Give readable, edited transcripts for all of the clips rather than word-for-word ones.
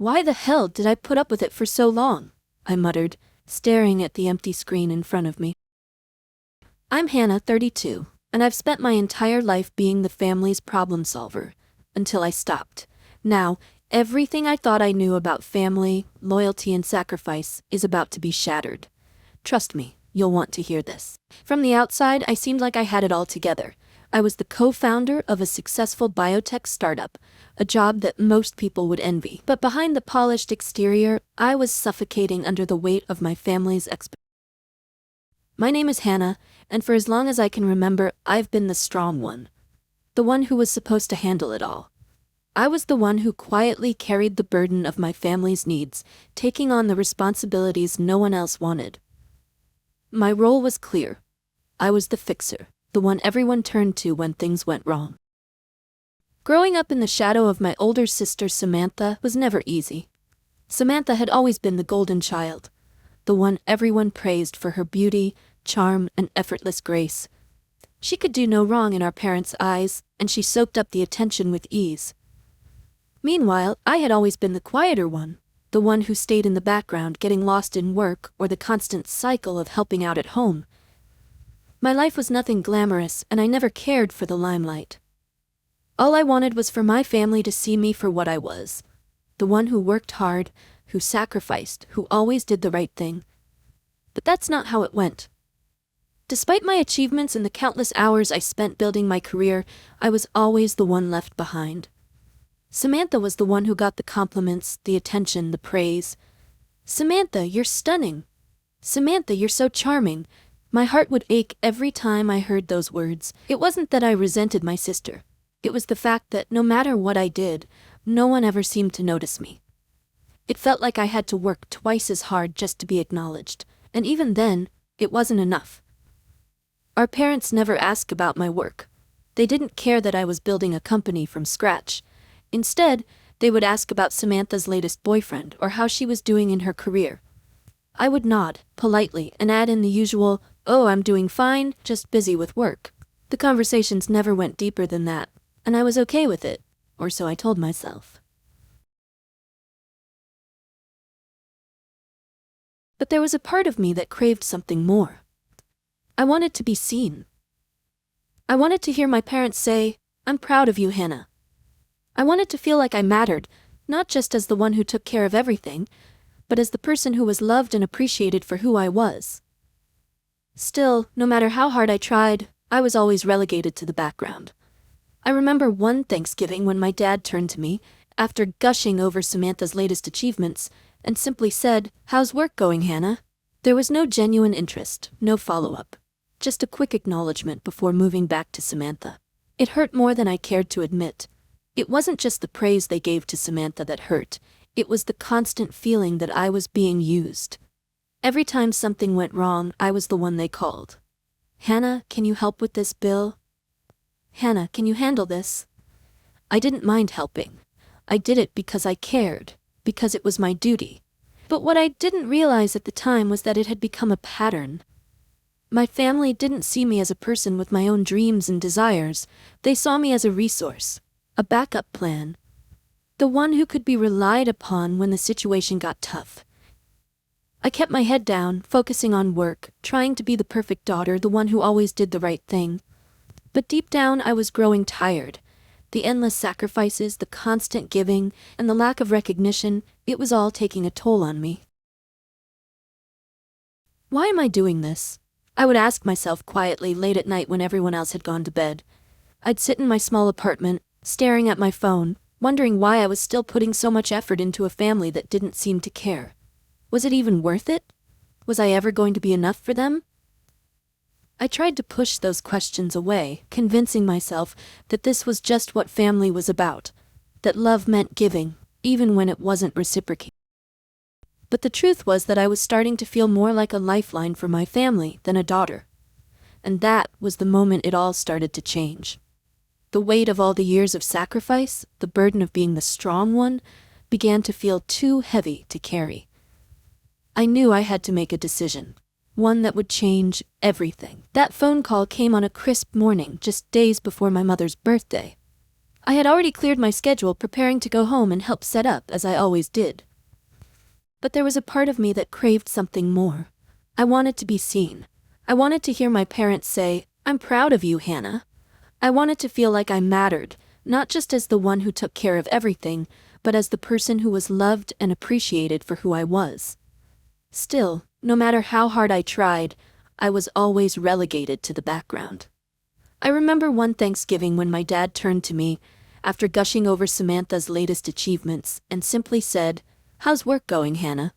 Why the hell did I put up with it for so long? I muttered, staring at the empty screen in front of me. I'm Hannah, 32, and I've spent my entire life being the family's problem solver, until I stopped. Now, everything I thought I knew about family, loyalty, and sacrifice is about to be shattered. Trust me, you'll want to hear this. From the outside, I seemed like I had it all together. I was the co-founder of a successful biotech startup, a job that most people would envy. But behind the polished exterior, I was suffocating under the weight of my family's expectations. My name is Hannah, and for as long as I can remember, I've been the strong one. The one who was supposed to handle it all. I was the one who quietly carried the burden of my family's needs, taking on the responsibilities no one else wanted. My role was clear. I was the fixer, the one everyone turned to when things went wrong. Growing up in the shadow of my older sister Samantha was never easy. Samantha had always been the golden child, the one everyone praised for her beauty, charm, and effortless grace. She could do no wrong in our parents' eyes, and she soaked up the attention with ease. Meanwhile, I had always been the quieter one, the one who stayed in the background getting lost in work or the constant cycle of helping out at home. My life was nothing glamorous, and I never cared for the limelight. All I wanted was for my family to see me for what I was. The one who worked hard, who sacrificed, who always did the right thing. But that's not how it went. Despite my achievements and the countless hours I spent building my career, I was always the one left behind. Samantha was the one who got the compliments, the attention, the praise. Samantha, you're stunning. Samantha, you're so charming. My heart would ache every time I heard those words. It wasn't that I resented my sister. It was the fact that no matter what I did, no one ever seemed to notice me. It felt like I had to work twice as hard just to be acknowledged, and even then, it wasn't enough. Our parents never asked about my work. They didn't care that I was building a company from scratch. Instead, they would ask about Samantha's latest boyfriend or how she was doing in her career. I would nod, politely, and add in the usual, "Oh, I'm doing fine, just busy with work." The conversations never went deeper than that, and I was okay with it, or so I told myself. But there was a part of me that craved something more. I wanted to be seen. I wanted to hear my parents say, "I'm proud of you, Hannah." I wanted to feel like I mattered, not just as the one who took care of everything, but as the person who was loved and appreciated for who I was. Still, no matter how hard I tried, I was always relegated to the background. I remember one Thanksgiving when my dad turned to me, after gushing over Samantha's latest achievements, and simply said, "How's work going, Hannah?" There was no genuine interest, no follow-up, just a quick acknowledgement before moving back to Samantha. It hurt more than I cared to admit. It wasn't just the praise they gave to Samantha that hurt, it was the constant feeling that I was being used. Every time something went wrong, I was the one they called. "Hannah, can you help with this bill? Hannah, can you handle this?" I didn't mind helping. I did it because I cared, because it was my duty. But what I didn't realize at the time was that it had become a pattern. My family didn't see me as a person with my own dreams and desires. They saw me as a resource, a backup plan, the one who could be relied upon when the situation got tough. I kept my head down, focusing on work, trying to be the perfect daughter, the one who always did the right thing. But deep down, I was growing tired. The endless sacrifices, the constant giving, and the lack of recognition, it was all taking a toll on me. Why am I doing this? I would ask myself quietly late at night when everyone else had gone to bed. I'd sit in my small apartment, staring at my phone, wondering why I was still putting so much effort into a family that didn't seem to care. Was it even worth it? Was I ever going to be enough for them? I tried to push those questions away, convincing myself that this was just what family was about, that love meant giving, even when it wasn't reciprocated. But the truth was that I was starting to feel more like a lifeline for my family than a daughter. And that was the moment it all started to change. The weight of all the years of sacrifice, the burden of being the strong one, began to feel too heavy to carry. I knew I had to make a decision, one that would change everything. That phone call came on a crisp morning, just days before my mother's birthday. I had already cleared my schedule, preparing to go home and help set up as I always did. But there was a part of me that craved something more. I wanted to be seen. I wanted to hear my parents say, "I'm proud of you, Hannah." I wanted to feel like I mattered, not just as the one who took care of everything, but as the person who was loved and appreciated for who I was. Still, no matter how hard I tried, I was always relegated to the background. I remember one Thanksgiving when my dad turned to me, after gushing over Samantha's latest achievements, and simply said, "How's work going, Hannah?"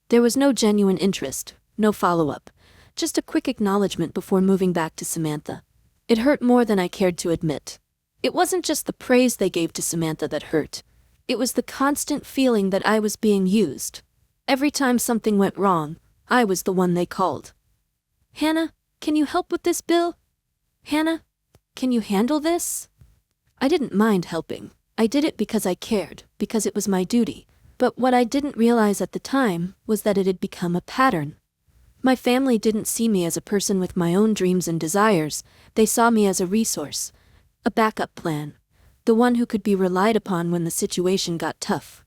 There was no genuine interest, no follow-up, just a quick acknowledgement before moving back to Samantha. It hurt more than I cared to admit. It wasn't just the praise they gave to Samantha that hurt. It was the constant feeling that I was being used. Every time something went wrong, I was the one they called. "Hannah, can you help with this bill? Hannah, can you handle this?" I didn't mind helping. I did it because I cared, because it was my duty. But what I didn't realize at the time was that it had become a pattern. My family didn't see me as a person with my own dreams and desires. They saw me as a resource, a backup plan, the one who could be relied upon when the situation got tough.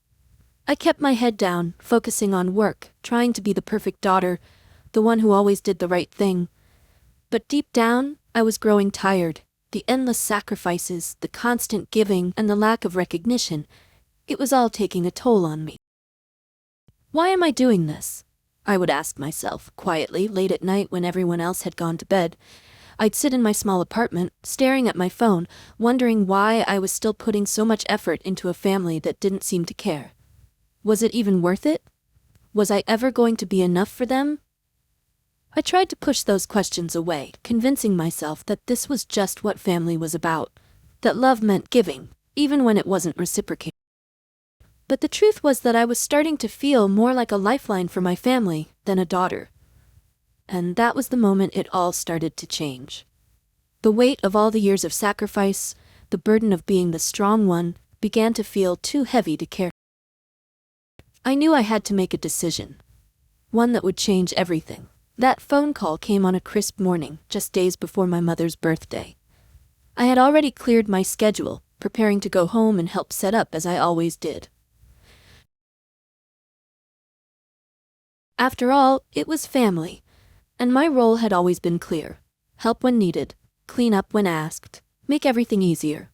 I kept my head down, focusing on work, trying to be the perfect daughter, the one who always did the right thing. But deep down, I was growing tired. The endless sacrifices, the constant giving, and the lack of recognition, it was all taking a toll on me. Why am I doing this? I would ask myself, quietly, late at night when everyone else had gone to bed. I'd sit in my small apartment, staring at my phone, wondering why I was still putting so much effort into a family that didn't seem to care. Was it even worth it? Was I ever going to be enough for them? I tried to push those questions away, convincing myself that this was just what family was about, that love meant giving, even when it wasn't reciprocated. But the truth was that I was starting to feel more like a lifeline for my family than a daughter. And that was the moment it all started to change. The weight of all the years of sacrifice, the burden of being the strong one, began to feel too heavy to carry. I knew I had to make a decision, one that would change everything. That phone call came on a crisp morning, just days before my mother's birthday. I had already cleared my schedule, preparing to go home and help set up as I always did. After all, it was family, and my role had always been clear: help when needed, clean up when asked, make everything easier.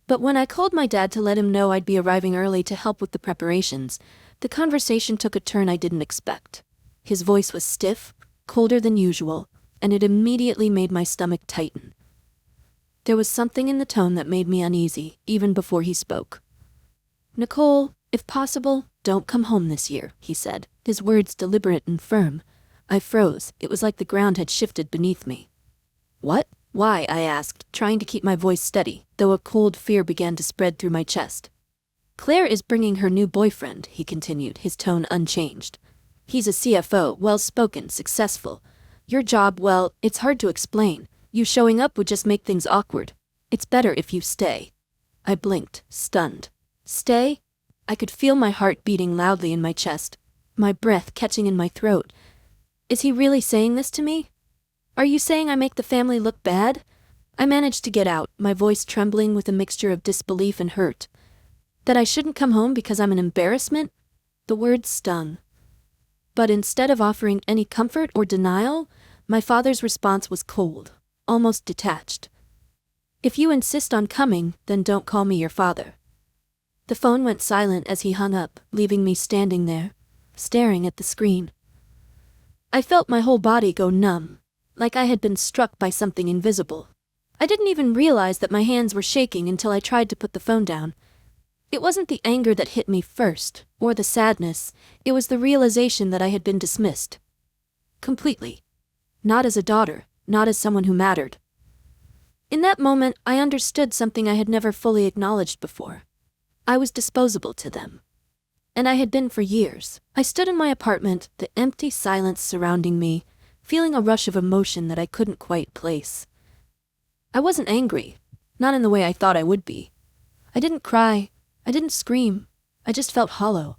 But when I called my dad to let him know I'd be arriving early to help with the preparations, the conversation took a turn I didn't expect. His voice was stiff, colder than usual, and it immediately made my stomach tighten. There was something in the tone that made me uneasy, even before he spoke. "Nicole, if possible, don't come home this year," he said, his words deliberate and firm. I froze. It was like the ground had shifted beneath me. "What? Why?" I asked, trying to keep my voice steady, though a cold fear began to spread through my chest. "Claire is bringing her new boyfriend," he continued, his tone unchanged. "He's a CFO, well-spoken, successful. Your job, well, it's hard to explain. You showing up would just make things awkward. It's better if you stay." I blinked, stunned. Stay? I could feel my heart beating loudly in my chest, my breath catching in my throat. Is he really saying this to me? "Are you saying I make the family look bad?" I managed to get out, my voice trembling with a mixture of disbelief and hurt. "That I shouldn't come home because I'm an embarrassment?" The words stung. But instead of offering any comfort or denial, my father's response was cold, almost detached. "If you insist on coming, then don't call me your father." The phone went silent as he hung up, leaving me standing there, staring at the screen. I felt my whole body go numb, like I had been struck by something invisible. I didn't even realize that my hands were shaking until I tried to put the phone down. It wasn't the anger that hit me first, or the sadness, it was the realization that I had been dismissed. Completely. Not as a daughter, not as someone who mattered. In that moment, I understood something I had never fully acknowledged before. I was disposable to them. And I had been for years. I stood in my apartment, the empty silence surrounding me, feeling a rush of emotion that I couldn't quite place. I wasn't angry, not in the way I thought I would be. I didn't cry, I didn't scream, I just felt hollow.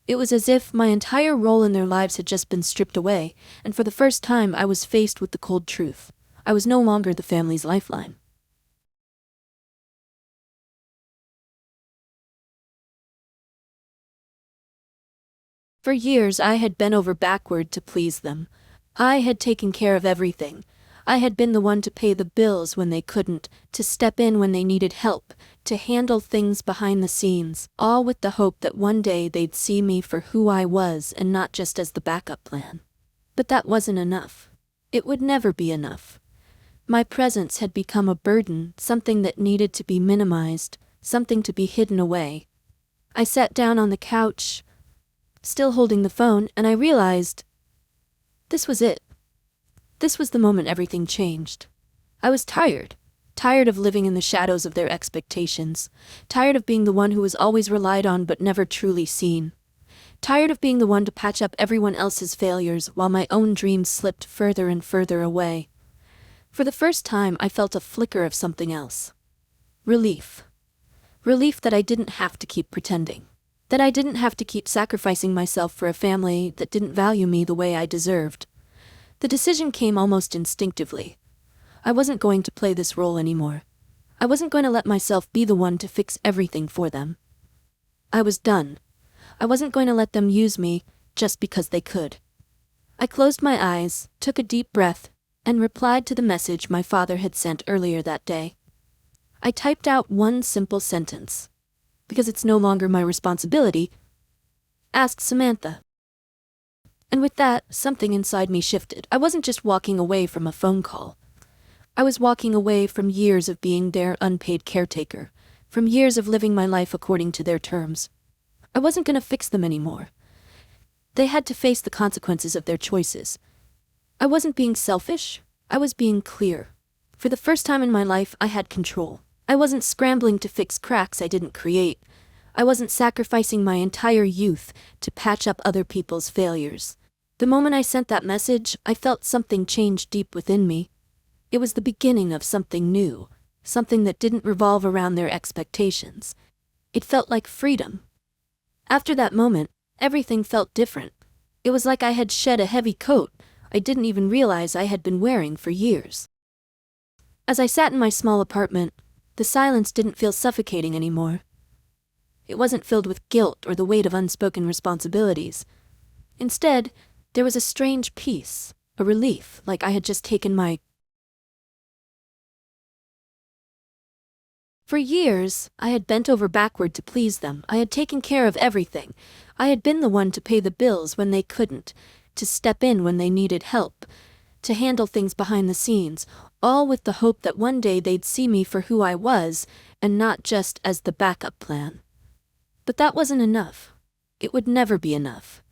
It was as if my entire role in their lives had just been stripped away, and for the first time I was faced with the cold truth. I was no longer the family's lifeline. For years I had bent over backward to please them. I had taken care of everything. I had been the one to pay the bills when they couldn't, to step in when they needed help, to handle things behind the scenes, all with the hope that one day they'd see me for who I was and not just as the backup plan. But that wasn't enough. It would never be enough. My presence had become a burden, something that needed to be minimized, something to be hidden away. I sat down on the couch, still holding the phone, and I realized this was it. This was the moment everything changed. I was tired of living in the shadows of their expectations, tired of being the one who was always relied on but never truly seen, tired of being the one to patch up everyone else's failures while my own dreams slipped further and further away. For the first time, I felt a flicker of something else. Relief. Relief that I didn't have to keep pretending. That I didn't have to keep sacrificing myself for a family that didn't value me the way I deserved. The decision came almost instinctively. I wasn't going to play this role anymore. I wasn't going to let myself be the one to fix everything for them. I was done. I wasn't going to let them use me just because they could. I closed my eyes, took a deep breath, and replied to the message my father had sent earlier that day. I typed out one simple sentence. Because it's no longer my responsibility, ask Samantha. And with that, something inside me shifted. I wasn't just walking away from a phone call. I was walking away from years of being their unpaid caretaker, from years of living my life according to their terms. I wasn't going to fix them anymore. They had to face the consequences of their choices. I wasn't being selfish, I was being clear. For the first time in my life, I had control. I wasn't scrambling to fix cracks I didn't create. I wasn't sacrificing my entire youth to patch up other people's failures. The moment I sent that message, I felt something change deep within me. It was the beginning of something new, something that didn't revolve around their expectations. It felt like freedom. After that moment, everything felt different. It was like I had shed a heavy coat I didn't even realize I had been wearing for years. As I sat in my small apartment, the silence didn't feel suffocating anymore. It wasn't filled with guilt or the weight of unspoken responsibilities. Instead, there was a strange peace, a relief, like I had just taken my... For years, I had bent over backward to please them. I had taken care of everything. I had been the one to pay the bills when they couldn't, to step in when they needed help, to handle things behind the scenes, all with the hope that one day they'd see me for who I was, and not just as the backup plan. But that wasn't enough. It would never be enough.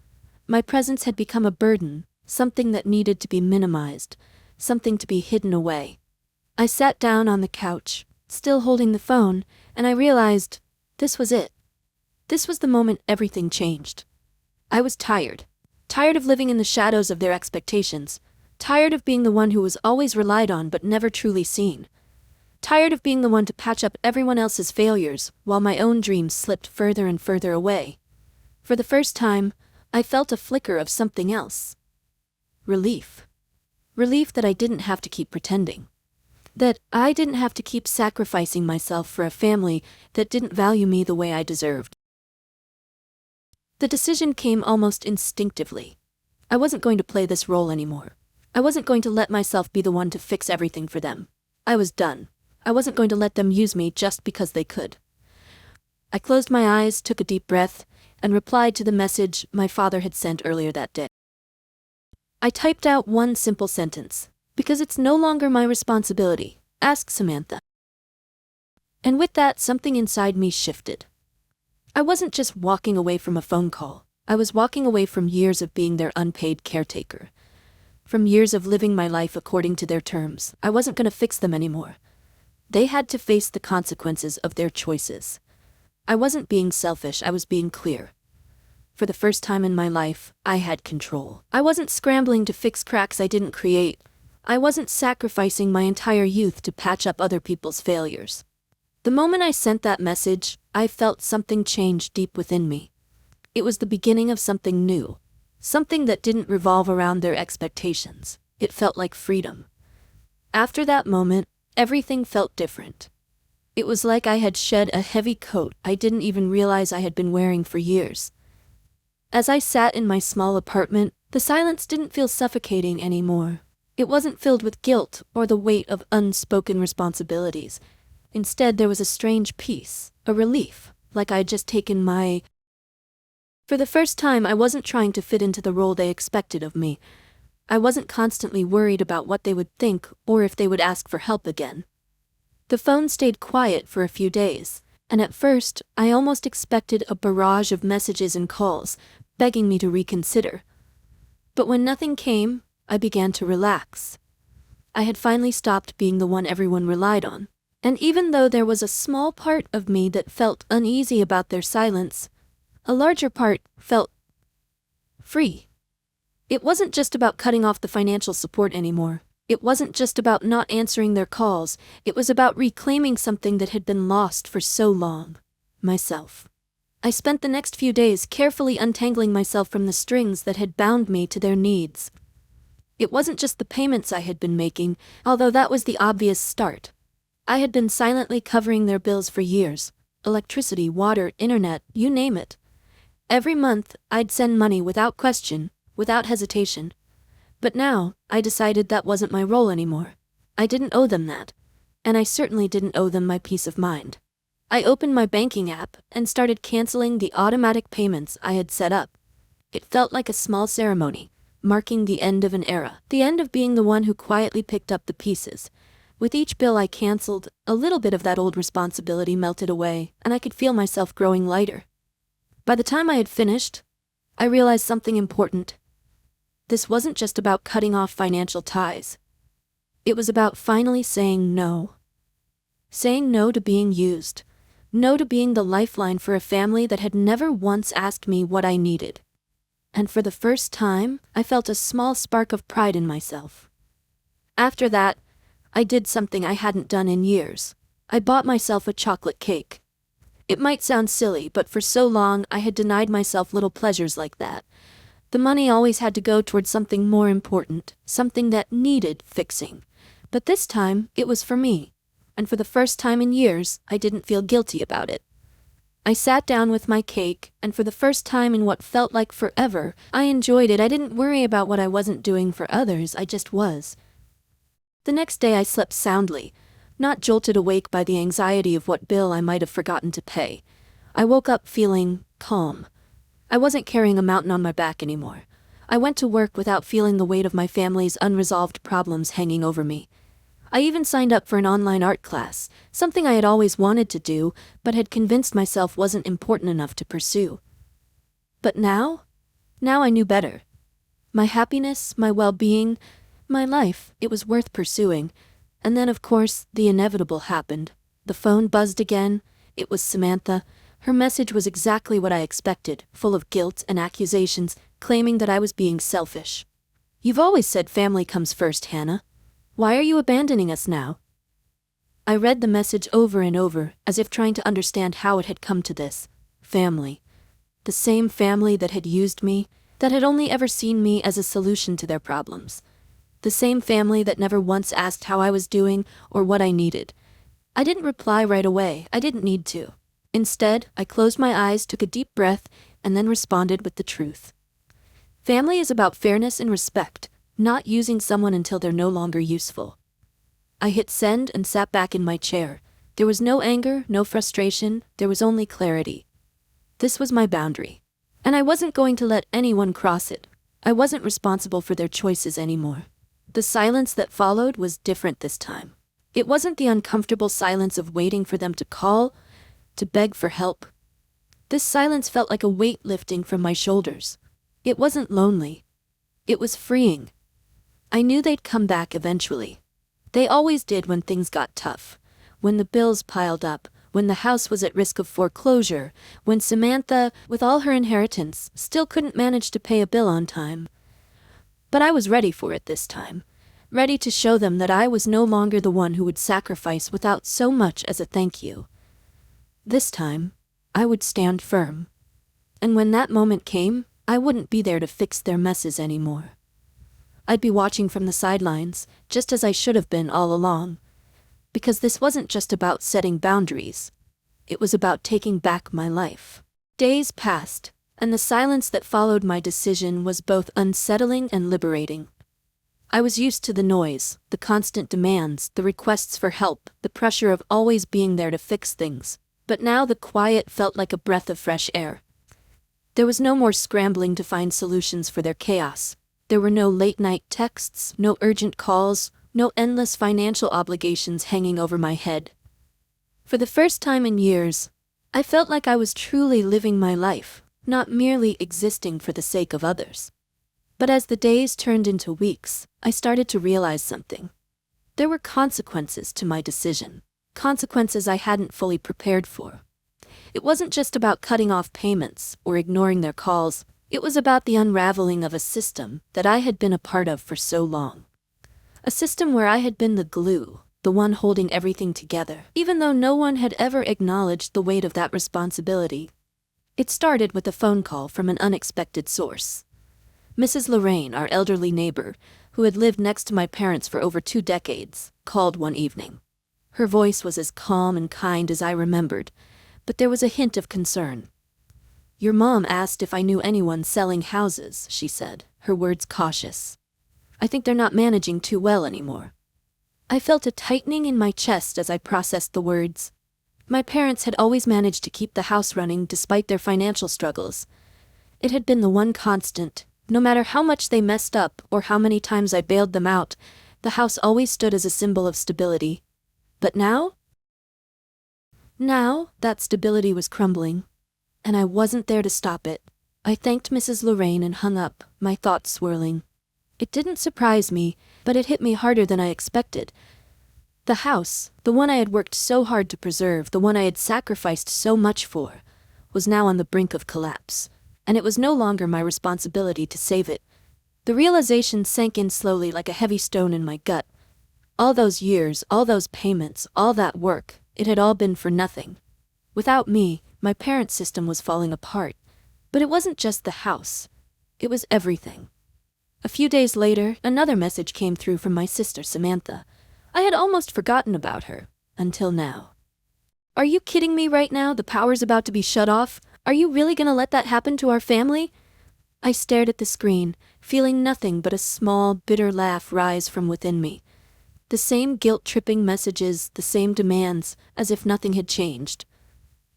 My presence had become a burden, something that needed to be minimized, something to be hidden away. I sat down on the couch, still holding the phone, and I realized this was it. This was the moment everything changed. I was tired of living in the shadows of their expectations, tired of being the one who was always relied on but never truly seen, tired of being the one to patch up everyone else's failures while my own dreams slipped further and further away. For the first time, I felt a flicker of something else. Relief. Relief that I didn't have to keep pretending. That I didn't have to keep sacrificing myself for a family that didn't value me the way I deserved. The decision came almost instinctively. I wasn't going to play this role anymore. I wasn't going to let myself be the one to fix everything for them. I was done. I wasn't going to let them use me just because they could. I closed my eyes, took a deep breath, and replied to the message my father had sent earlier that day. I typed out one simple sentence. Because it's no longer my responsibility, ask Samantha. And with that, something inside me shifted. I wasn't just walking away from a phone call. I was walking away from years of being their unpaid caretaker. From years of living my life according to their terms. I wasn't going to fix them anymore. They had to face the consequences of their choices. I wasn't being selfish, I was being clear. For the first time in my life, I had control. I wasn't scrambling to fix cracks I didn't create. I wasn't sacrificing my entire youth to patch up other people's failures. The moment I sent that message, I felt something change deep within me. It was the beginning of something new. Something that didn't revolve around their expectations. It felt like freedom. After that moment, everything felt different. It was like I had shed a heavy coat I didn't even realize I had been wearing for years. As I sat in my small apartment, the silence didn't feel suffocating anymore. It wasn't filled with guilt or the weight of unspoken responsibilities. Instead, there was a strange peace, a relief, like I had just taken my... For the first time, I wasn't trying to fit into the role they expected of me. I wasn't constantly worried about what they would think or if they would ask for help again. The phone stayed quiet for a few days, and at first, I almost expected a barrage of messages and calls, begging me to reconsider. But when nothing came, I began to relax. I had finally stopped being the one everyone relied on, and even though there was a small part of me that felt uneasy about their silence, a larger part felt free. It wasn't just about cutting off the financial support anymore. It wasn't just about not answering their calls. It was about reclaiming something that had been lost for so long. Myself. I spent the next few days carefully untangling myself from the strings that had bound me to their needs. It wasn't just the payments I had been making, although that was the obvious start. I had been silently covering their bills for years. Electricity, water, internet, you name it. Every month, I'd send money without question, without hesitation. But now, I decided that wasn't my role anymore. I didn't owe them that. And I certainly didn't owe them my peace of mind. I opened my banking app and started canceling the automatic payments I had set up. It felt like a small ceremony, marking the end of an era, the end of being the one who quietly picked up the pieces. With each bill I canceled, a little bit of that old responsibility melted away, and I could feel myself growing lighter. By the time I had finished, I realized something important. This wasn't just about cutting off financial ties. It was about finally saying no. Saying no to being used. No to being the lifeline for a family that had never once asked me what I needed. And for the first time, I felt a small spark of pride in myself. After that, I did something I hadn't done in years. I bought myself a chocolate cake. It might sound silly, but for so long I had denied myself little pleasures like that. The money always had to go towards something more important, something that needed fixing. But this time, it was for me. And for the first time in years, I didn't feel guilty about it. I sat down with my cake, and for the first time in what felt like forever, I enjoyed it. I didn't worry about what I wasn't doing for others, I just was. The next day I slept soundly, not jolted awake by the anxiety of what bill I might have forgotten to pay. I woke up feeling calm. I wasn't carrying a mountain on my back anymore. I went to work without feeling the weight of my family's unresolved problems hanging over me. I even signed up for an online art class, something I had always wanted to do, but had convinced myself wasn't important enough to pursue. But now I knew better. My happiness, my well-being, my life, it was worth pursuing. And then, of course, the inevitable happened. The phone buzzed again. It was Samantha. Her message was exactly what I expected, full of guilt and accusations, claiming that I was being selfish. "You've always said family comes first, Hannah. Why are you abandoning us now?" I read the message over and over, as if trying to understand how it had come to this. Family. The same family that had used me, that had only ever seen me as a solution to their problems. The same family that never once asked how I was doing or what I needed. I didn't reply right away. I didn't need to. Instead, I closed my eyes, took a deep breath, and then responded with the truth. Family is about fairness and respect, not using someone until they're no longer useful. I hit send and sat back in my chair. There was no anger, no frustration, there was only clarity. This was my boundary. And I wasn't going to let anyone cross it. I wasn't responsible for their choices anymore. The silence that followed was different this time. It wasn't the uncomfortable silence of waiting for them to call, to beg for help. This silence felt like a weight lifting from my shoulders. It wasn't lonely. It was freeing. I knew they'd come back eventually. They always did when things got tough. When the bills piled up, when the house was at risk of foreclosure, when Samantha, with all her inheritance, still couldn't manage to pay a bill on time. But I was ready for it this time. Ready to show them that I was no longer the one who would sacrifice without so much as a thank you. This time, I would stand firm. And when that moment came, I wouldn't be there to fix their messes anymore. I'd be watching from the sidelines, just as I should have been all along. Because this wasn't just about setting boundaries. It was about taking back my life. Days passed, And the silence that followed my decision was both unsettling and liberating. I was used to the noise, the constant demands, the requests for help, the pressure of always being there to fix things. But now the quiet felt like a breath of fresh air. There was no more scrambling to find solutions for their chaos. There were no late-night texts, no urgent calls, no endless financial obligations hanging over my head. For the first time in years, I felt like I was truly living my life, not merely existing for the sake of others. But as the days turned into weeks, I started to realize something. There were consequences to my decision, consequences I hadn't fully prepared for. It wasn't just about cutting off payments or ignoring their calls. It was about the unraveling of a system that I had been a part of for so long. A system where I had been the glue, the one holding everything together, even though no one had ever acknowledged the weight of that responsibility. It started with a phone call from an unexpected source. Mrs. Lorraine, our elderly neighbor, who had lived next to my parents for over 2 decades, called one evening. Her voice was as calm and kind as I remembered, but there was a hint of concern. "Your mom asked if I knew anyone selling houses," she said, her words cautious. "I think they're not managing too well anymore." I felt a tightening in my chest as I processed the words. My parents had always managed to keep the house running despite their financial struggles. It had been the one constant. No matter how much they messed up or how many times I bailed them out, the house always stood as a symbol of stability. But now? Now, that stability was crumbling, and I wasn't there to stop it. I thanked Mrs. Lorraine and hung up, my thoughts swirling. It didn't surprise me, but it hit me harder than I expected. The house, the one I had worked so hard to preserve, the one I had sacrificed so much for, was now on the brink of collapse, and it was no longer my responsibility to save it. The realization sank in slowly like a heavy stone in my gut. All those years, all those payments, all that work, it had all been for nothing. Without me, my parents' system was falling apart. But it wasn't just the house. It was everything. A few days later, another message came through from my sister Samantha. I had almost forgotten about her, until now. "Are you kidding me right now? The power's about to be shut off? Are you really gonna let that happen to our family?" I stared at the screen, feeling nothing but a small, bitter laugh rise from within me. The same guilt-tripping messages, the same demands, as if nothing had changed.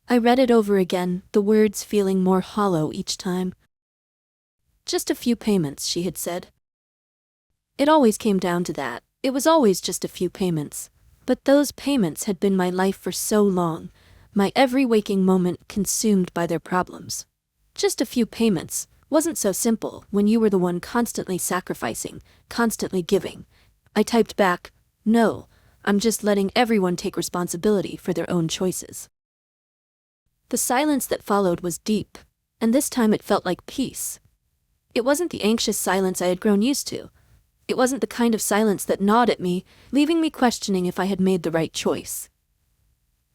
I read it over again, the words feeling more hollow each time. "Just a few payments," she had said. It always came down to that. It was always just a few payments. But those payments had been my life for so long, my every waking moment consumed by their problems. Just a few payments wasn't so simple when you were the one constantly sacrificing, constantly giving. I typed back, "No, I'm just letting everyone take responsibility for their own choices." The silence that followed was deep, and this time it felt like peace. It wasn't the anxious silence I had grown used to. It wasn't the kind of silence that gnawed at me, leaving me questioning if I had made the right choice.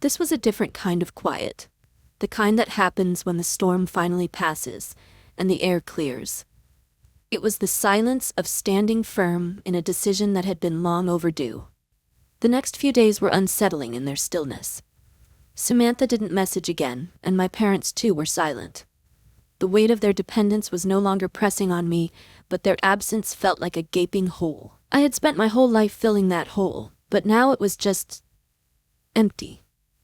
This was a different kind of quiet, the kind that happens when the storm finally passes and the air clears. It was the silence of standing firm in a decision that had been long overdue. The next few days were unsettling in their stillness. Samantha didn't message again, and my parents too were silent. The weight of their dependence was no longer pressing on me, but their absence felt like a gaping hole. I had spent my whole life filling that hole, but now it was just empty.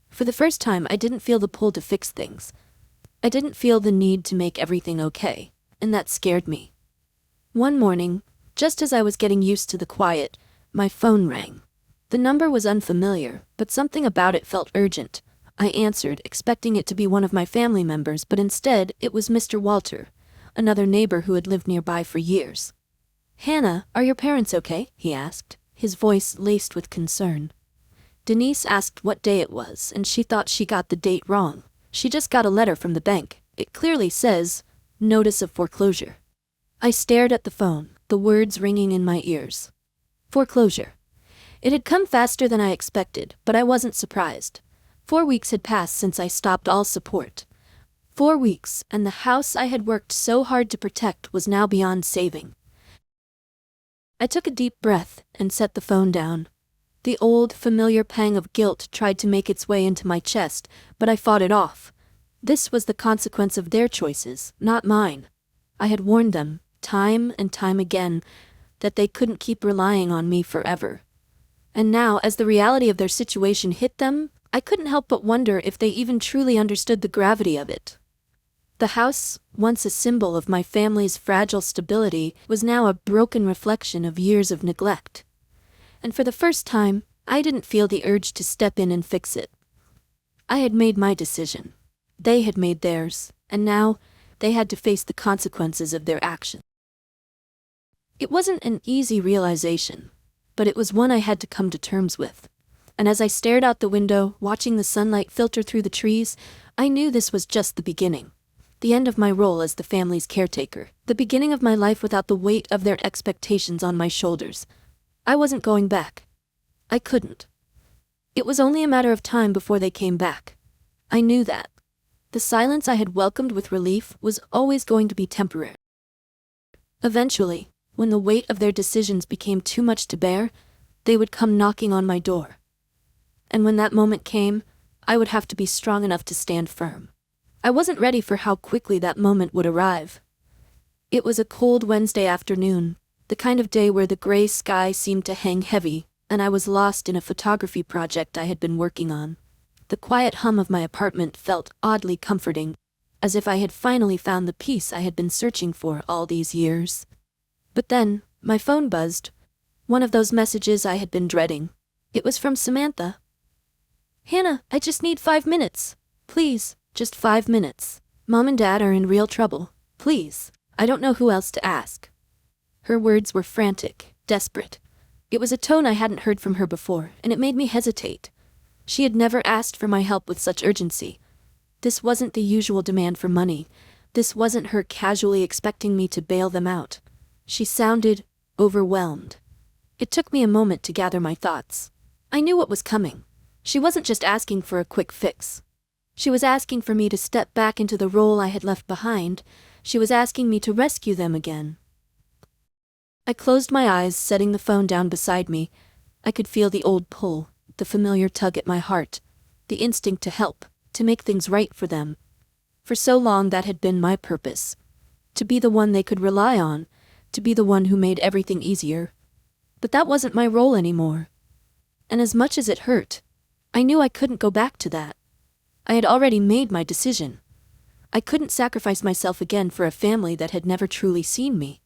For the first time, I didn't feel the pull to fix things. I didn't feel the need to make everything okay, and that scared me. One morning, just as I was getting used to the quiet, my phone rang. The number was unfamiliar, but something about it felt urgent. I answered, expecting it to be one of my family members, but instead, it was Mr. Walter, another neighbor who had lived nearby for years. "Hannah, are your parents okay?" he asked, his voice laced with concern. Denise asked what day it was, and she thought she got the date wrong. She just got a letter from the bank. It clearly says, "Notice of foreclosure." I stared at the phone, the words ringing in my ears. Foreclosure. It had come faster than I expected, but I wasn't surprised. 4 weeks had passed since I stopped all support. 4 weeks, and the house I had worked so hard to protect was now beyond saving. I took a deep breath and set the phone down. The old, familiar pang of guilt tried to make its way into my chest, but I fought it off. This was the consequence of their choices, not mine. I had warned them, time and time again, that they couldn't keep relying on me forever. And now, as the reality of their situation hit them, I couldn't help but wonder if they even truly understood the gravity of it. The house, once a symbol of my family's fragile stability, was now a broken reflection of years of neglect. And for the first time, I didn't feel the urge to step in and fix it. I had made my decision. They had made theirs, and now they had to face the consequences of their actions. It wasn't an easy realization, but it was one I had to come to terms with. And as I stared out the window, watching the sunlight filter through the trees, I knew this was just the beginning. The end of my role as the family's caretaker. The beginning of my life without the weight of their expectations on my shoulders. I wasn't going back. I couldn't. It was only a matter of time before they came back. I knew that. The silence I had welcomed with relief was always going to be temporary. Eventually, when the weight of their decisions became too much to bear, they would come knocking on my door. And when that moment came, I would have to be strong enough to stand firm. I wasn't ready for how quickly that moment would arrive. It was a cold Wednesday afternoon, the kind of day where the gray sky seemed to hang heavy, and I was lost in a photography project I had been working on. The quiet hum of my apartment felt oddly comforting, as if I had finally found the peace I had been searching for all these years. But then, my phone buzzed. One of those messages I had been dreading. It was from Samantha. "Hannah, I just need 5 minutes. Please, just 5 minutes. Mom and Dad are in real trouble. Please, I don't know who else to ask." Her words were frantic, desperate. It was a tone I hadn't heard from her before, and it made me hesitate. She had never asked for my help with such urgency. This wasn't the usual demand for money. This wasn't her casually expecting me to bail them out. She sounded overwhelmed. It took me a moment to gather my thoughts. I knew what was coming. She wasn't just asking for a quick fix. She was asking for me to step back into the role I had left behind. She was asking me to rescue them again. I closed my eyes, setting the phone down beside me. I could feel the old pull, the familiar tug at my heart, the instinct to help, to make things right for them. For so long that had been my purpose. To be the one they could rely on, to be the one who made everything easier. But that wasn't my role anymore. And as much as it hurt, I knew I couldn't go back to that. I had already made my decision. I couldn't sacrifice myself again for a family that had never truly seen me.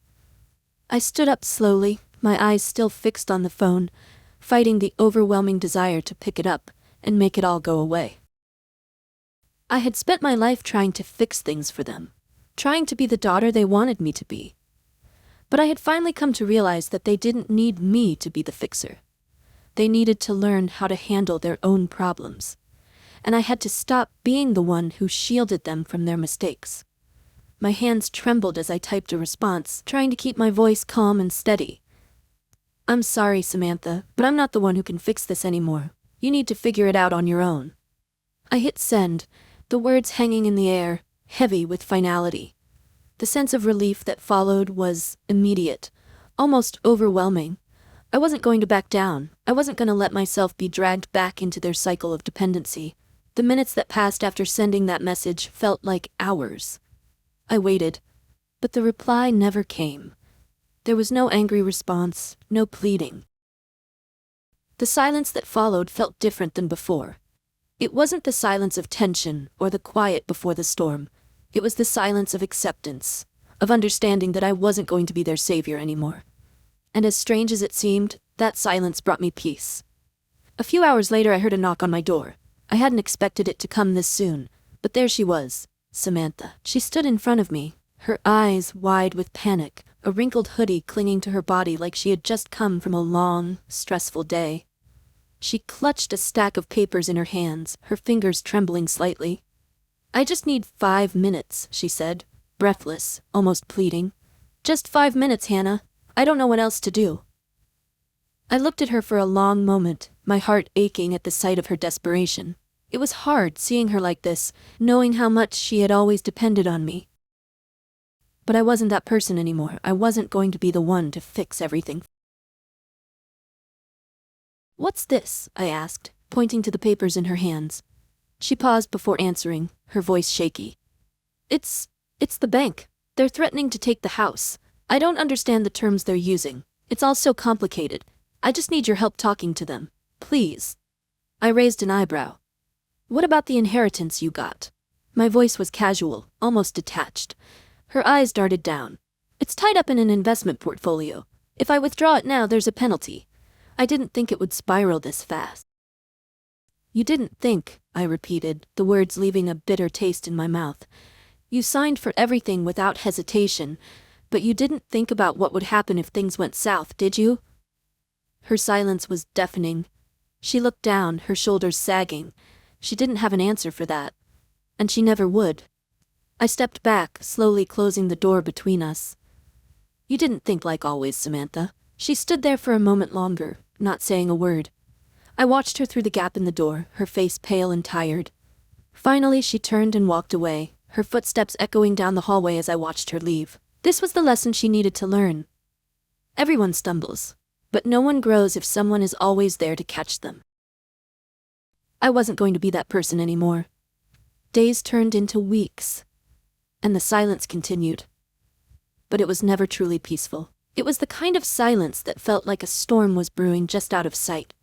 I stood up slowly, my eyes still fixed on the phone, fighting the overwhelming desire to pick it up and make it all go away. I had spent my life trying to fix things for them, trying to be the daughter they wanted me to be. But I had finally come to realize that they didn't need me to be the fixer. They needed to learn how to handle their own problems. And I had to stop being the one who shielded them from their mistakes. My hands trembled as I typed a response, trying to keep my voice calm and steady. "I'm sorry, Samantha, but I'm not the one who can fix this anymore. You need to figure it out on your own." I hit send, the words hanging in the air, heavy with finality. The sense of relief that followed was immediate, almost overwhelming. I wasn't going to back down. I wasn't going to let myself be dragged back into their cycle of dependency. The minutes that passed after sending that message felt like hours. I waited, but the reply never came. There was no angry response, no pleading. The silence that followed felt different than before. It wasn't the silence of tension or the quiet before the storm. It was the silence of acceptance, of understanding that I wasn't going to be their savior anymore. And as strange as it seemed, that silence brought me peace. A few hours later I heard a knock on my door. I hadn't expected it to come this soon, but there she was, Samantha. She stood in front of me, her eyes wide with panic, a wrinkled hoodie clinging to her body like she had just come from a long, stressful day. She clutched a stack of papers in her hands, her fingers trembling slightly. "I just need 5 minutes," she said, breathless, almost pleading. "Just 5 minutes, Hannah. I don't know what else to do." I looked at her for a long moment, my heart aching at the sight of her desperation. It was hard seeing her like this, knowing how much she had always depended on me. But I wasn't that person anymore. I wasn't going to be the one to fix everything. "What's this?" I asked, pointing to the papers in her hands. She paused before answering, her voice shaky. It's the bank. They're threatening to take the house. I don't understand the terms they're using. It's all so complicated. I just need your help talking to them. Please. I raised an eyebrow. What about the inheritance you got? My voice was casual, almost detached. Her eyes darted down. It's tied up in an investment portfolio. If I withdraw it now, there's a penalty. I didn't think it would spiral this fast. You didn't think, I repeated, the words leaving a bitter taste in my mouth. You signed for everything without hesitation, but you didn't think about what would happen if things went south, did you? Her silence was deafening. She looked down, her shoulders sagging. She didn't have an answer for that. And she never would. I stepped back, slowly closing the door between us. You didn't think like always, Samantha. She stood there for a moment longer, not saying a word. I watched her through the gap in the door, her face pale and tired. Finally, she turned and walked away, her footsteps echoing down the hallway as I watched her leave. This was the lesson she needed to learn. Everyone stumbles, but no one grows if someone is always there to catch them. I wasn't going to be that person anymore. Days turned into weeks, and the silence continued. But it was never truly peaceful. It was the kind of silence that felt like a storm was brewing just out of sight.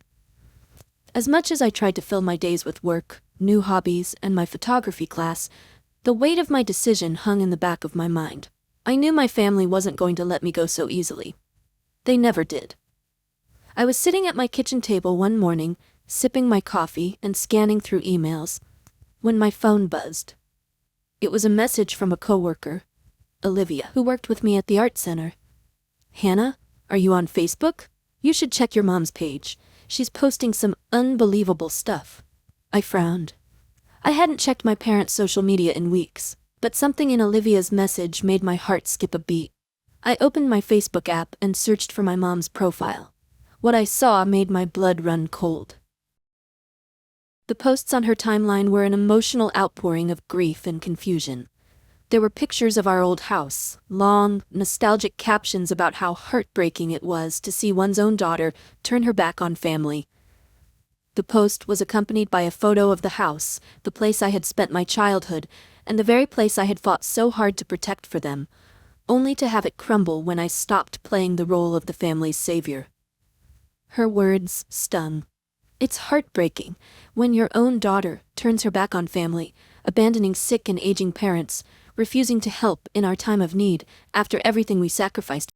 As much as I tried to fill my days with work, new hobbies, and my photography class, the weight of my decision hung in the back of my mind. I knew my family wasn't going to let me go so easily. They never did. I was sitting at my kitchen table one morning, sipping my coffee and scanning through emails, when my phone buzzed. It was a message from a coworker, Olivia, who worked with me at the art center. Hannah, are you on Facebook? You should check your mom's page. She's posting some unbelievable stuff. I frowned. I hadn't checked my parents' social media in weeks, but something in Olivia's message made my heart skip a beat. I opened my Facebook app and searched for my mom's profile. What I saw made my blood run cold. The posts on her timeline were an emotional outpouring of grief and confusion. There were pictures of our old house, long, nostalgic captions about how heartbreaking it was to see one's own daughter turn her back on family. The post was accompanied by a photo of the house, the place I had spent my childhood, and the very place I had fought so hard to protect for them, only to have it crumble when I stopped playing the role of the family's savior. Her words stung. It's heartbreaking when your own daughter turns her back on family, abandoning sick and aging parents, refusing to help in our time of need after everything we sacrificed.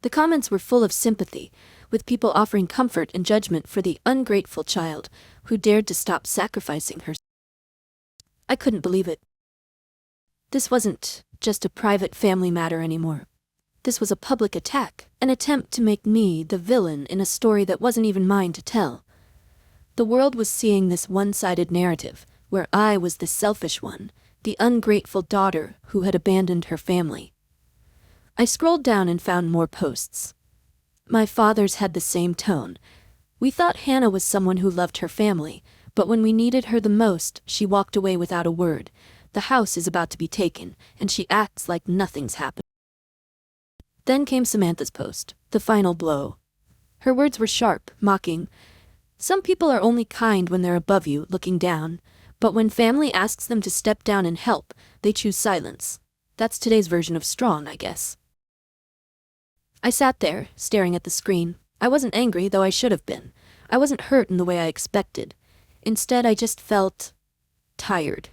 The comments were full of sympathy, with people offering comfort and judgment for the ungrateful child who dared to stop sacrificing herself. I couldn't believe it. This wasn't just a private family matter anymore. This was a public attack, an attempt to make me the villain in a story that wasn't even mine to tell. The world was seeing this one-sided narrative, where I was the selfish one, the ungrateful daughter who had abandoned her family. I scrolled down and found more posts. My father's had the same tone. We thought Hannah was someone who loved her family, but when we needed her the most, she walked away without a word. The house is about to be taken, and she acts like nothing's happened. Then came Samantha's post, the final blow. Her words were sharp, mocking. Some people are only kind when they're above you, looking down, but when family asks them to step down and help, they choose silence. That's today's version of strong, I guess. I sat there, staring at the screen. I wasn't angry, though I should have been. I wasn't hurt in the way I expected. Instead, I just felt tired.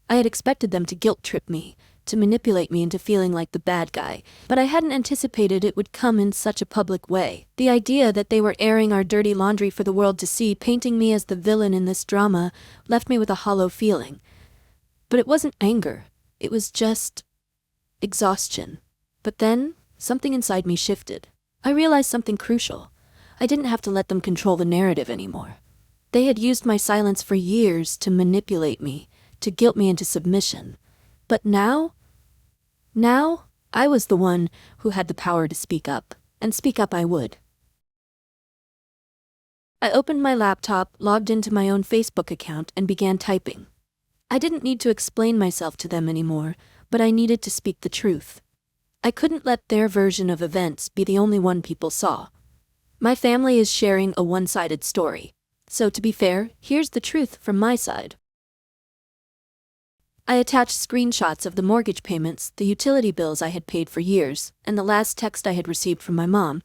I had expected them to guilt-trip me, to manipulate me into feeling like the bad guy, but I hadn't anticipated it would come in such a public way. The idea that they were airing our dirty laundry for the world to see, painting me as the villain in this drama, left me with a hollow feeling. But it wasn't anger. It was just exhaustion. But then, something inside me shifted. I realized something crucial. I didn't have to let them control the narrative anymore. They had used my silence for years to manipulate me, to guilt me into submission. But now, I was the one who had the power to speak up, and speak up I would. I opened my laptop, logged into my own Facebook account, and began typing. I didn't need to explain myself to them anymore, but I needed to speak the truth. I couldn't let their version of events be the only one people saw. My family is sharing a one-sided story. So to be fair, here's the truth from my side. I attached screenshots of the mortgage payments, the utility bills I had paid for years, and the last text I had received from my mom,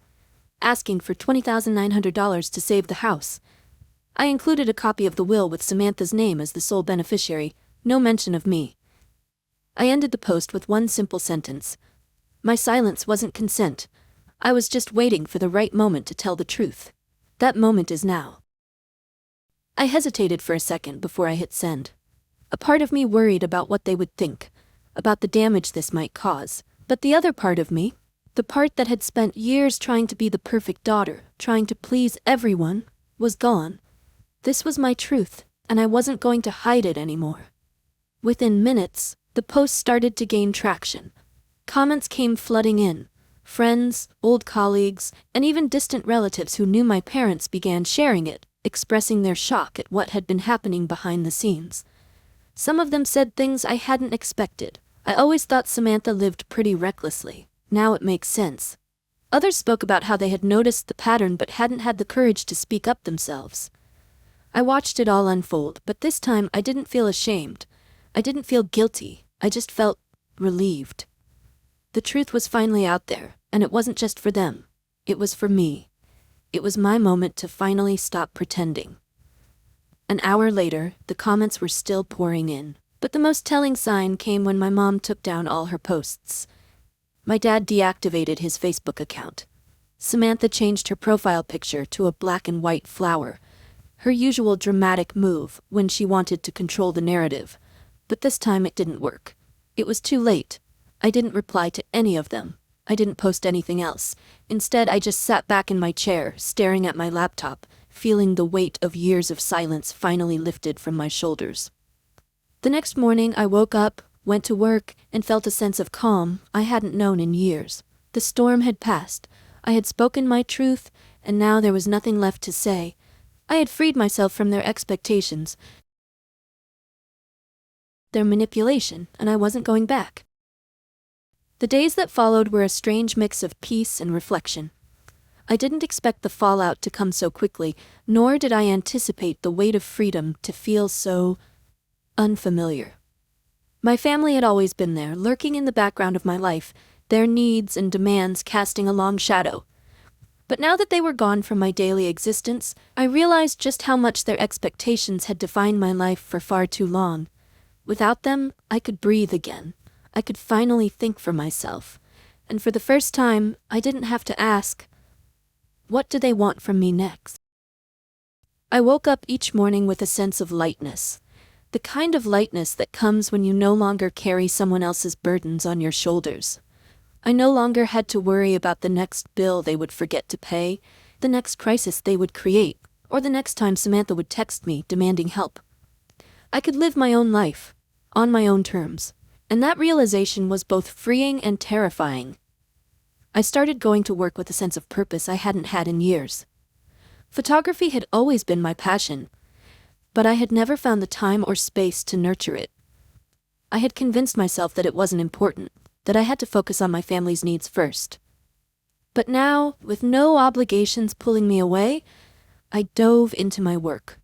asking for $20,900 to save the house. I included a copy of the will with Samantha's name as the sole beneficiary, no mention of me. I ended the post with one simple sentence. My silence wasn't consent. I was just waiting for the right moment to tell the truth. That moment is now. I hesitated for a second before I hit send. A part of me worried about what they would think, about the damage this might cause, but the other part of me, the part that had spent years trying to be the perfect daughter, trying to please everyone, was gone. This was my truth, and I wasn't going to hide it anymore. Within minutes, the post started to gain traction. Comments came flooding in. Friends, old colleagues, and even distant relatives who knew my parents began sharing it, expressing their shock at what had been happening behind the scenes. Some of them said things I hadn't expected. I always thought Samantha lived pretty recklessly. Now it makes sense. Others spoke about how they had noticed the pattern but hadn't had the courage to speak up themselves. I watched it all unfold, but this time I didn't feel ashamed. I didn't feel guilty. I just felt relieved. The truth was finally out there, and it wasn't just for them. It was for me. It was my moment to finally stop pretending. An hour later, the comments were still pouring in, but the most telling sign came when my mom took down all her posts. My dad deactivated his Facebook account. Samantha changed her profile picture to a black and white flower, her usual dramatic move when she wanted to control the narrative. But this time it didn't work. It was too late. I didn't reply to any of them. I didn't post anything else. Instead, I just sat back in my chair, staring at my laptop, feeling the weight of years of silence finally lifted from my shoulders. The next morning, I woke up, went to work, and felt a sense of calm I hadn't known in years. The storm had passed. I had spoken my truth, and now there was nothing left to say. I had freed myself from their expectations, their manipulation, and I wasn't going back. The days that followed were a strange mix of peace and reflection. I didn't expect the fallout to come so quickly, nor did I anticipate the weight of freedom to feel so unfamiliar. My family had always been there, lurking in the background of my life, their needs and demands casting a long shadow. But now that they were gone from my daily existence, I realized just how much their expectations had defined my life for far too long. Without them, I could breathe again. I could finally think for myself. And for the first time, I didn't have to ask, what do they want from me next? I woke up each morning with a sense of lightness. The kind of lightness that comes when you no longer carry someone else's burdens on your shoulders. I no longer had to worry about the next bill they would forget to pay, the next crisis they would create, or the next time Samantha would text me demanding help. I could live my own life, on my own terms, and that realization was both freeing and terrifying. I started going to work with a sense of purpose I hadn't had in years. Photography had always been my passion, but I had never found the time or space to nurture it. I had convinced myself that it wasn't important, that I had to focus on my family's needs first. But now, with no obligations pulling me away, I dove into my work.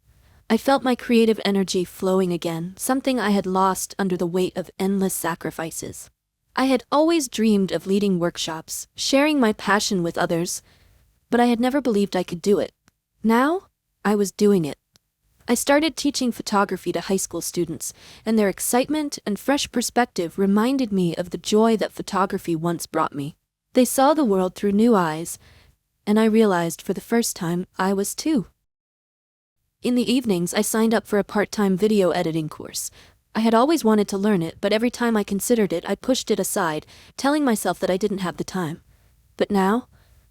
I felt my creative energy flowing again, something I had lost under the weight of endless sacrifices. I had always dreamed of leading workshops, sharing my passion with others, but I had never believed I could do it. Now, I was doing it. I started teaching photography to high school students, and their excitement and fresh perspective reminded me of the joy that photography once brought me. They saw the world through new eyes, and I realized for the first time I was too. In the evenings, I signed up for a part-time video editing course. I had always wanted to learn it, but every time I considered it, I pushed it aside, telling myself that I didn't have the time. But now,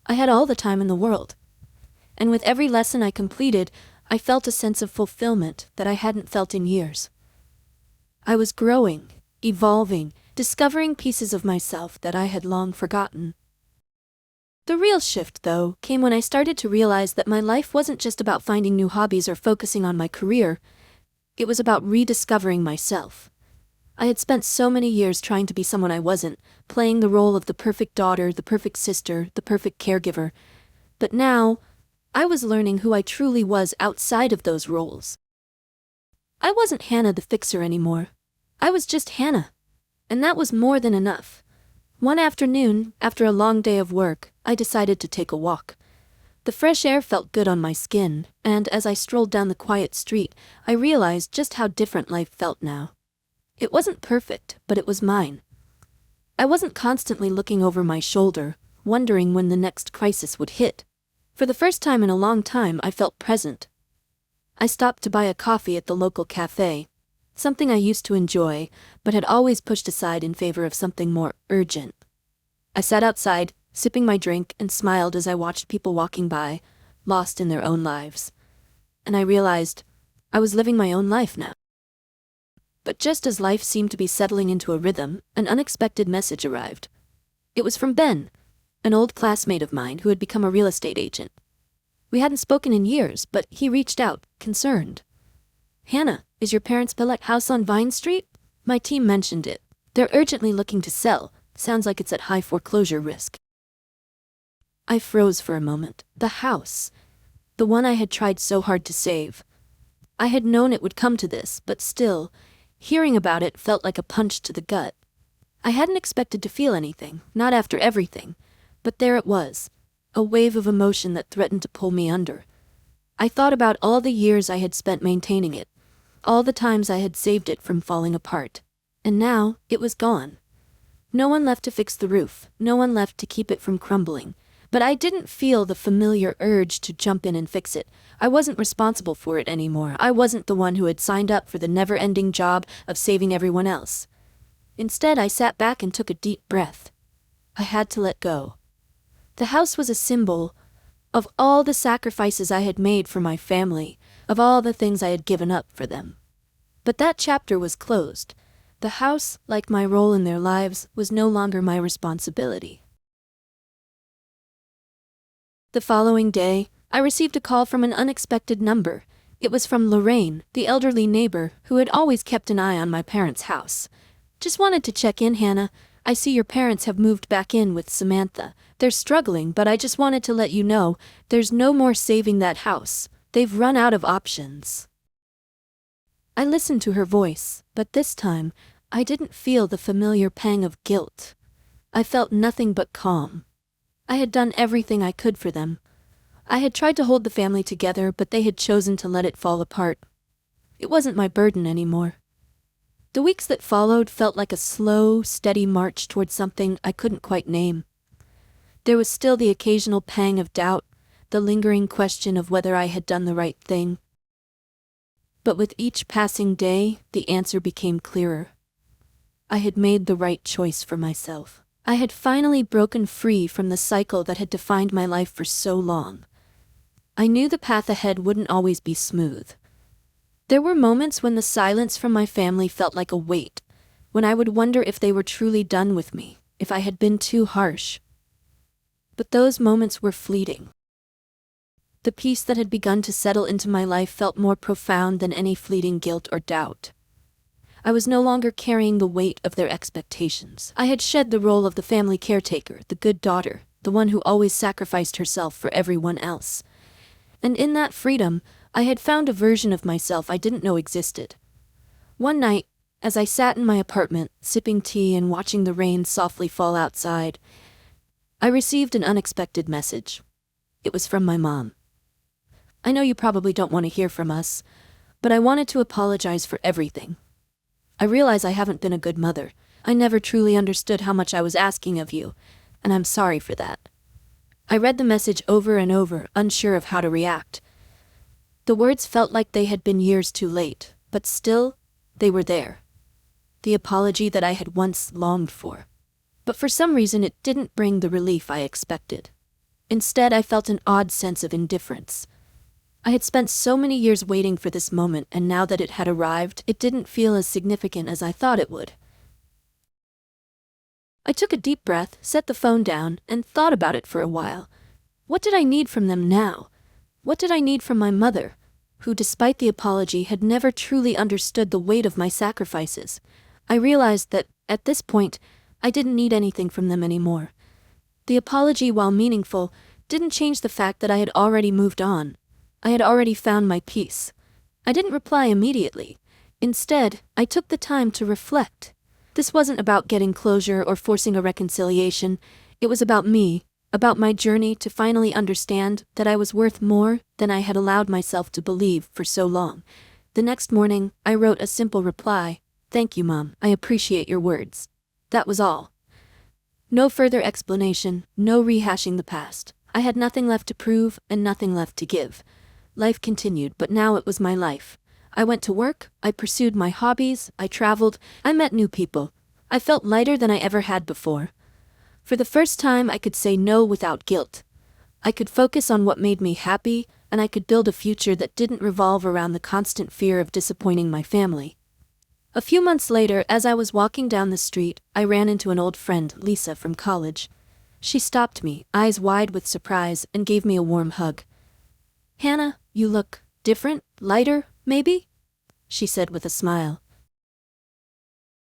I had all the time in the world. And with every lesson I completed, I felt a sense of fulfillment that I hadn't felt in years. I was growing, evolving, discovering pieces of myself that I had long forgotten. The real shift, though, came when I started to realize that my life wasn't just about finding new hobbies or focusing on my career. It was about rediscovering myself. I had spent so many years trying to be someone I wasn't, playing the role of the perfect daughter, the perfect sister, the perfect caregiver. But now, I was learning who I truly was outside of those roles. I wasn't Hannah the fixer anymore. I was just Hannah. And that was more than enough. One afternoon, after a long day of work, I decided to take a walk. The fresh air felt good on my skin, and as I strolled down the quiet street, I realized just how different life felt now. It wasn't perfect, but it was mine. I wasn't constantly looking over my shoulder, wondering when the next crisis would hit. For the first time in a long time, I felt present. I stopped to buy a coffee at the local cafe, something I used to enjoy, but had always pushed aside in favor of something more urgent. I sat outside, sipping my drink, and smiled as I watched people walking by, lost in their own lives. And I realized I was living my own life now. But just as life seemed to be settling into a rhythm, an unexpected message arrived. It was from Ben, an old classmate of mine who had become a real estate agent. We hadn't spoken in years, but he reached out, concerned. "Hannah, is your parents' Bilek house on Vine Street? My team mentioned it. They're urgently looking to sell. Sounds like it's at high foreclosure risk." I froze for a moment. The house. The one I had tried so hard to save. I had known it would come to this, but still, hearing about it felt like a punch to the gut. I hadn't expected to feel anything, not after everything. But there it was. A wave of emotion that threatened to pull me under. I thought about all the years I had spent maintaining it. All the times I had saved it from falling apart. And now, it was gone. No one left to fix the roof, no one left to keep it from crumbling. But I didn't feel the familiar urge to jump in and fix it. I wasn't responsible for it anymore. I wasn't the one who had signed up for the never-ending job of saving everyone else. Instead, I sat back and took a deep breath. I had to let go. The house was a symbol of all the sacrifices I had made for my family, of all the things I had given up for them. But that chapter was closed. The house, like my role in their lives, was no longer my responsibility. The following day, I received a call from an unexpected number. It was from Lorraine, the elderly neighbor who had always kept an eye on my parents' house. "Just wanted to check in, Hannah. I see your parents have moved back in with Samantha. They're struggling, but I just wanted to let you know, there's no more saving that house. They've run out of options." I listened to her voice, but this time, I didn't feel the familiar pang of guilt. I felt nothing but calm. I had done everything I could for them. I had tried to hold the family together, but they had chosen to let it fall apart. It wasn't my burden anymore. The weeks that followed felt like a slow, steady march towards something I couldn't quite name. There was still the occasional pang of doubt, the lingering question of whether I had done the right thing. But with each passing day, the answer became clearer. I had made the right choice for myself. I had finally broken free from the cycle that had defined my life for so long. I knew the path ahead wouldn't always be smooth. There were moments when the silence from my family felt like a weight, when I would wonder if they were truly done with me, if I had been too harsh. But those moments were fleeting. The peace that had begun to settle into my life felt more profound than any fleeting guilt or doubt. I was no longer carrying the weight of their expectations. I had shed the role of the family caretaker, the good daughter, the one who always sacrificed herself for everyone else. And in that freedom, I had found a version of myself I didn't know existed. One night, as I sat in my apartment, sipping tea and watching the rain softly fall outside, I received an unexpected message. It was from my mom. "I know you probably don't want to hear from us, but I wanted to apologize for everything. I realize I haven't been a good mother. I never truly understood how much I was asking of you, and I'm sorry for that." I read the message over and over, unsure of how to react. The words felt like they had been years too late, but still, they were there. The apology that I had once longed for. But for some reason it didn't bring the relief I expected. Instead, I felt an odd sense of indifference. I had spent so many years waiting for this moment, and now that it had arrived, it didn't feel as significant as I thought it would. I took a deep breath, set the phone down, and thought about it for a while. What did I need from them now? What did I need from my mother, who, despite the apology, had never truly understood the weight of my sacrifices? I realized that, at this point, I didn't need anything from them anymore. The apology, while meaningful, didn't change the fact that I had already moved on. I had already found my peace. I didn't reply immediately. Instead, I took the time to reflect. This wasn't about getting closure or forcing a reconciliation. It was about me, about my journey to finally understand that I was worth more than I had allowed myself to believe for so long. The next morning, I wrote a simple reply. "Thank you, Mom. I appreciate your words." That was all. No further explanation, no rehashing the past. I had nothing left to prove and nothing left to give. Life continued, but now it was my life. I went to work, I pursued my hobbies, I traveled, I met new people. I felt lighter than I ever had before. For the first time, I could say no without guilt. I could focus on what made me happy, and I could build a future that didn't revolve around the constant fear of disappointing my family. A few months later, as I was walking down the street, I ran into an old friend, Lisa, from college. She stopped me, eyes wide with surprise, and gave me a warm hug. "Hannah, you look different, lighter, maybe?" she said with a smile.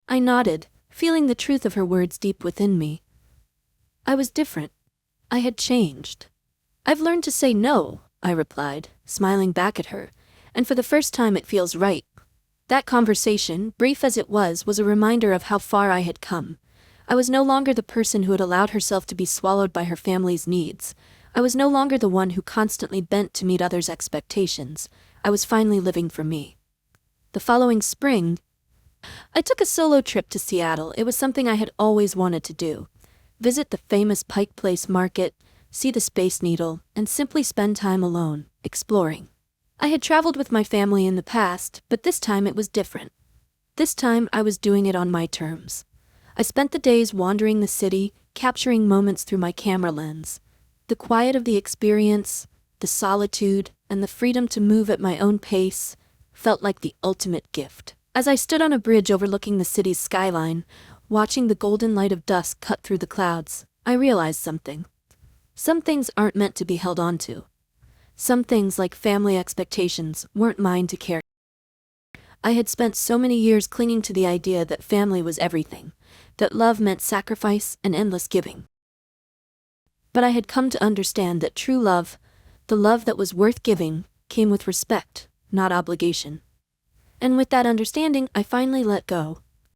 I nodded, feeling the truth of her words deep within me. I was different. I had changed. "I've learned to say no," I replied, smiling back at her, "and for the first time it feels right." That conversation, brief as it was a reminder of how far I had come. I was no longer the person who had allowed herself to be swallowed by her family's needs. I was no longer the one who constantly bent to meet others' expectations. I was finally living for me. The following spring, I took a solo trip to Seattle. It was something I had always wanted to do. Visit the famous Pike Place Market, see the Space Needle, and simply spend time alone, exploring. I had traveled with my family in the past, but this time it was different. This time I was doing it on my terms. I spent the days wandering the city, capturing moments through my camera lens. The quiet of the experience, the solitude, and the freedom to move at my own pace felt like the ultimate gift. As I stood on a bridge overlooking the city's skyline, watching the golden light of dusk cut through the clouds, I realized something. Some things aren't meant to be held on to. Some things, like family expectations, weren't mine to carry. I had spent so many years clinging to the idea that family was everything, that love meant sacrifice and endless giving. But I had come to understand that true love, the love that was worth giving, came with respect, not obligation. And with that understanding, I finally let go.